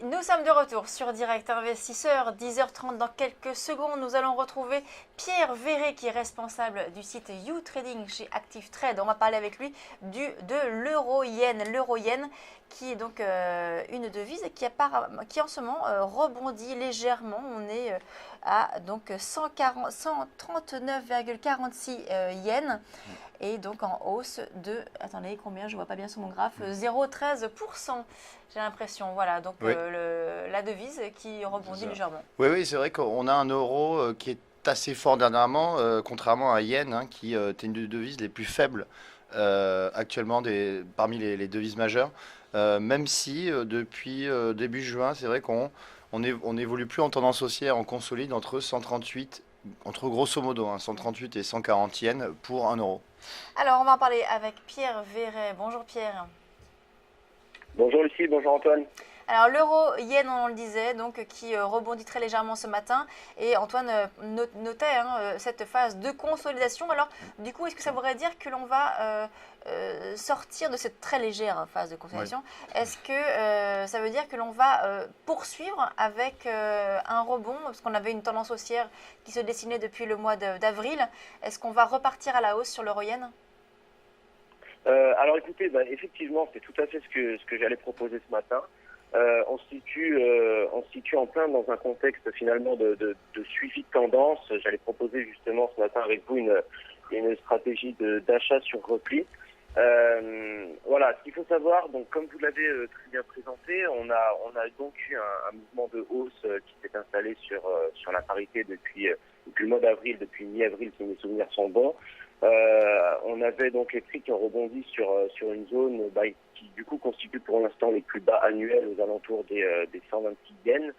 Nous sommes de retour sur Direct Investisseur, 10h30. Dans quelques secondes, nous allons retrouver Pierre Verret, qui est responsable du site YouTrading chez Active Trade. On va parler avec lui de l'euro-yen. L'euro-yen qui est donc une devise qui en ce moment rebondit légèrement. On est à donc 139,46 yens et donc en hausse de, attendez, combien, je ne vois pas bien sur mon graphe, 0,13%. J'ai l'impression, voilà, donc Oui, la devise qui c'est rebondit ça. légèrement. Oui, oui, c'est vrai qu'on a un euro qui est assez fort dernièrement, contrairement à yen, hein, qui est une des devises les plus faibles actuellement parmi les devises majeures. Même si depuis début juin, c'est vrai on évolue plus en tendance haussière, on consolide entre 138, entre grosso modo, hein, 138 et 140 yens pour un euro. Alors, on va en parler avec Pierre Verret. Bonjour Pierre. Bonjour Lucie, bonjour Antoine. Alors l'euro-yen, on le disait, donc qui rebondit très légèrement ce matin. Et Antoine notait cette phase de consolidation. Alors du coup, est-ce que ça voudrait dire que l'on va sortir de cette très légère phase de Oui. consolidation? Est-ce que ça veut dire que l'on va poursuivre avec un rebond, parce qu'on avait une tendance haussière qui se dessinait depuis le mois d'avril? Est-ce qu'on va repartir à la hausse sur l'euro-yen? Alors écoutez, effectivement, c'est tout à fait ce que j'allais proposer ce matin. On se situe en plein dans un contexte finalement de suivi de tendance. J'allais proposer justement ce matin avec vous une stratégie d'achat sur repli. Voilà, ce qu'il faut savoir, donc comme vous l'avez très bien présenté, on a donc eu un mouvement de hausse qui s'est installé sur la parité depuis le mois d'avril, depuis mi-avril si mes souvenirs sont bons. On avait donc les prix qui ont rebondi sur une zone qui du coup constitue pour l'instant les plus bas annuels aux alentours des 126 yens.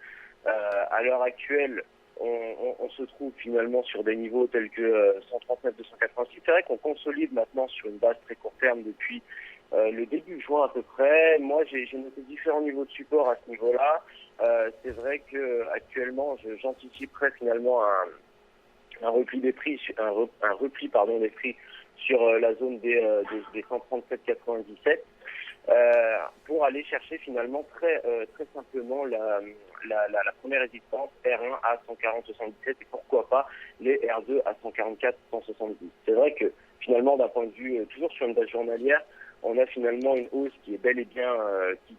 À l'heure actuelle, on se trouve finalement sur des niveaux tels que 139-286. C'est vrai qu'on consolide maintenant sur une base très court terme depuis le début juin à peu près. Moi, j'ai noté différents niveaux de support à ce niveau-là. C'est vrai que actuellement, j'anticiperais finalement un repli des prix, un repli des prix sur la zone des 137,97 pour aller chercher finalement très simplement la première résistance R1 à 140,77 et pourquoi pas les R2 à 144,170. C'est vrai que finalement d'un point de vue toujours sur une base journalière, on a finalement une hausse qui est bel et bien,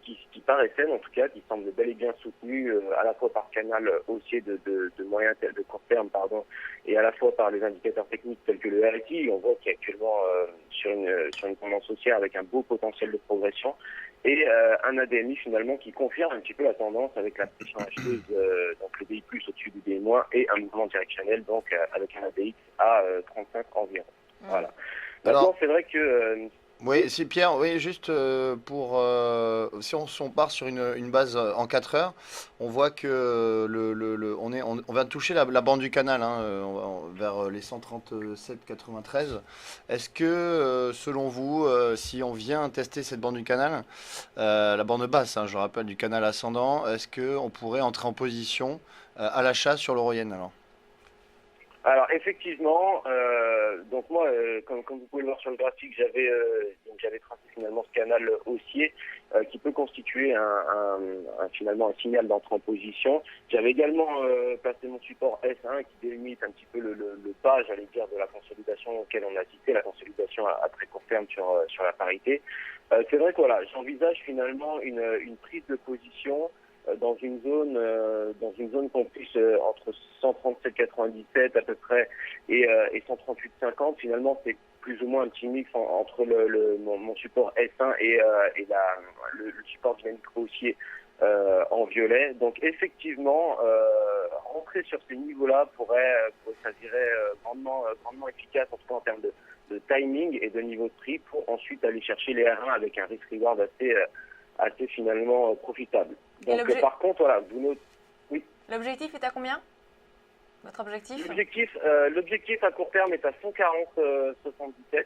qui paraît saine en tout cas, qui semble bel et bien soutenue à la fois par canal haussier de court terme, et à la fois par les indicateurs techniques tels que le RSI. On voit qu'il est actuellement sur une tendance haussière avec un beau potentiel de progression et un ADMI finalement qui confirme un petit peu la tendance avec la pression acheteuse, donc le DI plus au-dessus du DI moins et un mouvement directionnel donc avec un ADX à 35 environ. Voilà. Maintenant, Alors, c'est vrai que oui, oui. c'est Pierre. Oui, juste si on part sur une base en 4 heures, on voit que on vient de toucher la bande du canal, hein, vers les 137,93. Est-ce que, selon vous, si on vient tester cette bande du canal, la bande basse, hein, je rappelle, du canal ascendant, est-ce que on pourrait entrer en position à l'achat sur l'euro-yen alors? Alors effectivement, donc moi, comme vous pouvez le voir sur le graphique, j'avais tracé finalement ce canal haussier qui peut constituer finalement un signal d'entrée en position. J'avais également placé mon support S1 qui délimite un petit peu le pas, j'allais dire, de la consolidation auquel on a assisté, la consolidation à très court terme sur la parité. C'est vrai que voilà, j'envisage finalement une prise de position dans une zone comprise entre 137,97 à peu près et 138,50. Finalement, c'est plus ou moins un petit mix entre mon support S1 et le support dynamique haussier en violet. Donc effectivement, rentrer sur ces niveaux-là pourrait s'avérer grandement efficace, en tout cas en termes de timing et de niveau de prix, pour ensuite aller chercher les R1 avec un risk-reward assez finalement profitable. Et Donc par contre, voilà, vous notez. Oui. l'objectif est à combien? Votre objectif? L'objectif à court terme est à 140,77.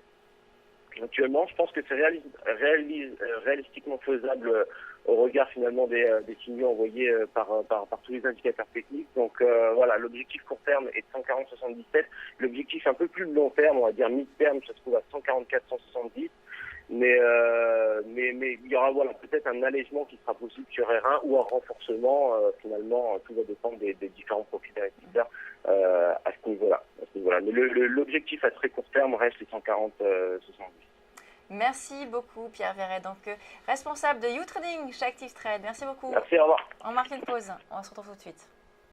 Actuellement, je pense que c'est réalistiquement faisable au regard finalement des signaux envoyés par tous les indicateurs techniques. Donc voilà, l'objectif court terme est de 140,77. L'objectif un peu plus long terme, on va dire mid-terme, ça se trouve à 144,170. Mais mais il y aura peut-être un allègement qui sera possible sur R1 ou un renforcement. Finalement, tout va dépendre des différents profils d'investisseurs à ce niveau-là. Mais l'objectif à très court terme reste les 140-70. Merci beaucoup Pierre Verret, donc responsable de YouTrading chez Active Trade. Merci beaucoup. Merci, au revoir. On marque une pause, on se retrouve tout de suite.